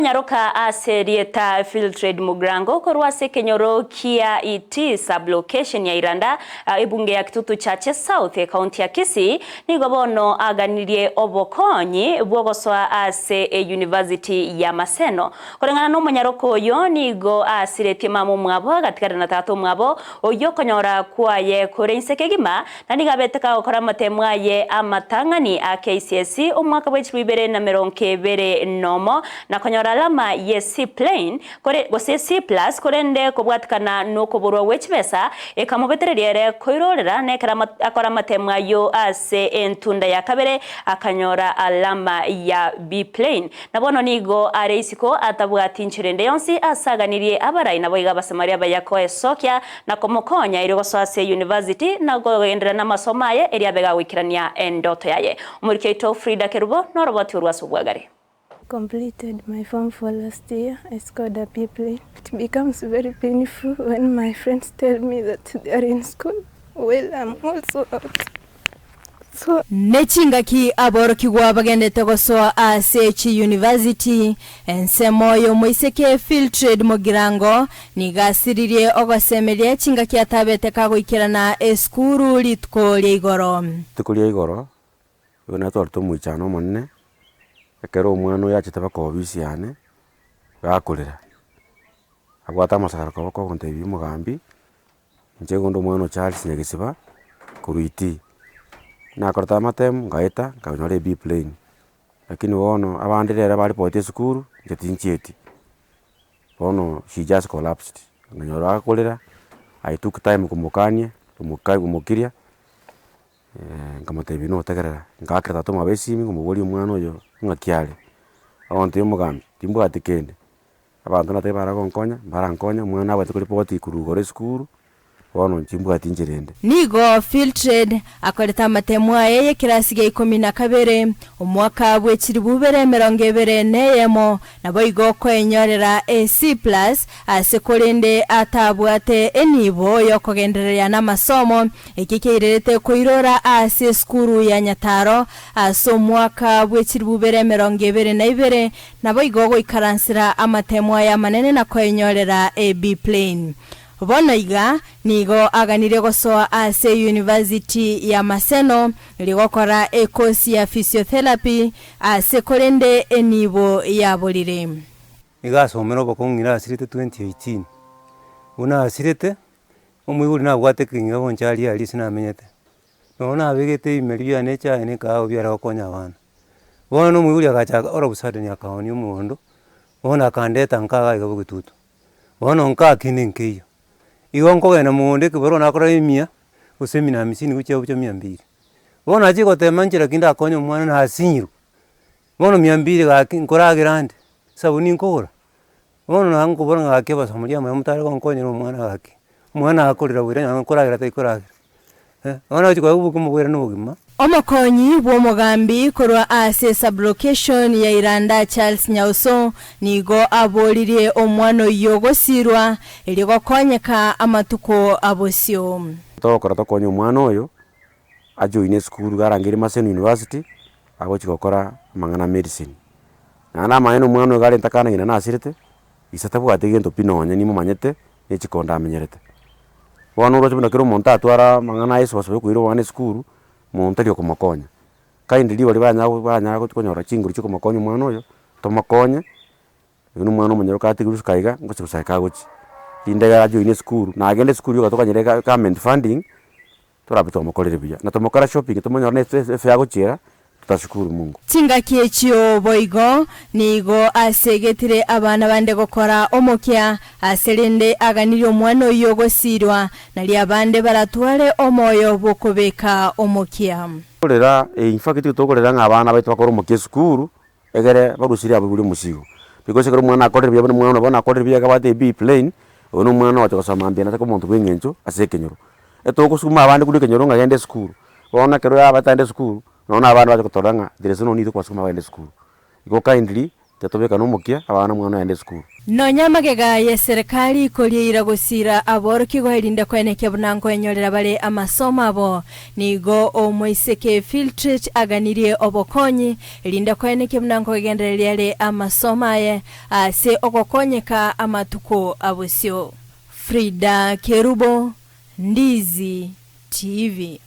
Nyaroka aserieta Filtred Mugrango korwase kenyoro kia iti sublocation ya Iranda ibunge ya Kitutu Chache South county ya Kisii nigo bono aganirie obokonyi bwogoswa ase university ya Maseno korengana no munyaroko yo nigo asiretie mamu mwabo gatikara na tatu mwabo oyo konyora kwaye koreinsekegima na nigabeteka okora matemwa ye amatangani a KCSE omwaka bwa 2020 nomo na konyora alama ye C plane kore gose C plus korende kobwatikana no koborwa wechbesa ekamobeterere koirorera nekara akora matemwa yo ase entunda ya kabere akanyora alama ya B plane nabono nigo areisiko atabwati nchirende yonsi asaganirie abarai nabo igabasamaria bayako esokya na komokonya irigosase university na gogendera na masomaye eriabega wikirania endoto yaye umurikeito Frida Kerubo no roboti urwasubwagari. Completed my form for last year. I scored a B plane. It becomes very painful when my friends tell me that they are in school. Well, I'm also out. So Nechingaki aboroki wabagendete gosoa asechi university ensemoyo moiseke Filtred Mugirango nigasiririe ogosemerie chingaki atabete kagoikirana eskuru litkolie igoro. Tukolie igoro. Yona torto muichano monne. Ekero omwana yachete bakobisi yane gakorera agwata masakara koboko kontebi mugambi nje gondo omwana Charles Nyagisiba kuruiti na korta matem ngaita kanyore B plane lakini wono abandi rero bari pote school jetincheti wono she just collapsed nganyora akorera I took time kumukanie kumukiria ngamatebi no tegerera ngakira to mabesimi kumubori omwana oyo ngakiale awonte mugambi timbo atikende abantu nate baragonkonya barankonya mwana abate kuri poti kurugore school wono timbo atinjerende nigo Filtred akoreta matemwa ye kirasi ge 12 omwaka bwekiri bubere 2024 nabo igo kwenyorera C+ asekolende atabwate enibo yokogenderera na masomo ekikeirete koirora ase skuru ya Nyataro aso mwaka bwekiri bubere 2022 nabo igo goikaransira amatemwa ya manene na kwenyorera B plane. Bono iga nigo aganire gosoa ase university ya Maseno ligokora ekosi ya physiotherapy ase kolende enibo ya bolire. Iga somero bakongira asirete 2018. Una asirete omuyuri na bwate kinga bonchali ali sinamenyete. Nona abegete imeria necha ene ka obyara konya abana. Bono omuyuri agacha orobusade ni akaoni umuhondo. Bono akandeta nkaga igabugitutu. Bono nka kininkeyo. Igonko gena muonde kiboro nakora emia usemina misini gucha bucho 200. Bona achiko temanjira kinda akonyo mwana na asinyiru. Bona 200 gaki nkora grande. Sabuni nkora. Bona nango bora ngakeba samulia mutare gonkonyo no mwana gaki. Mwana akorira wira nkora gira taikora. Bona achiko ubuku mubwera no bugima. Omokonyi bwo mugambi korwa ase sublocation ya Iranda Charles Nyauso nigo abolirie omwano yogosirwa eligo konyeka amatuko abosio tokora tokonye omwana oyo ajoine school garangire Maseno University agochikokora mangana medicine na maeno omwana gari ntakana ngina nasirete isatabu ategento pinonya nimo manyete echikonda amenyerete wono ro chibona kero monta atwara mangana eso basobe kuiro wane school montario komakonya kaindi libo banya konyora chinguru chiko makonya mwana oyo tomakonya uno mwana omonyeroka atigirusu kaiga ngochikusaika gochi indega joine school na agende school yo gatoka nyereka government funding torabito mokorere biya na tomokara shopping tomonyora ne efe agochera tutashukuru Mungu chingaki echio boigo nigo asegetire abana bande gokora omokya aserende aganiri omwana oyo gosirwa nali abande baratware omoyo bokobeka omokya korera in fact tutokorera ngabana baitu bakora omokya school egere barusiri abuguri musigo because kero mwana akorera biya mwana bona akorera biya kabate B plane ono mwana wacho kosamambia na takomonto bwengencho asekenyoro etoko suma abande kuri kenyoro ngagende school bona kero abatande school nona abana bacho kutoranga there is no need kwa suma baende school iko kindly tetobeka n'omukia abana mwana ende school nonya magega ya serikali ikoria gusira aboroki goherinde kweneke bunango enyorera bare amasomo abo nigo omwiseke Filtred aganirie obokonyi rinde kweneke bunango gegendereria le amasomo aye ase ogokonyeka amatuko abusio. Frida Kerubo, Ndizi TV.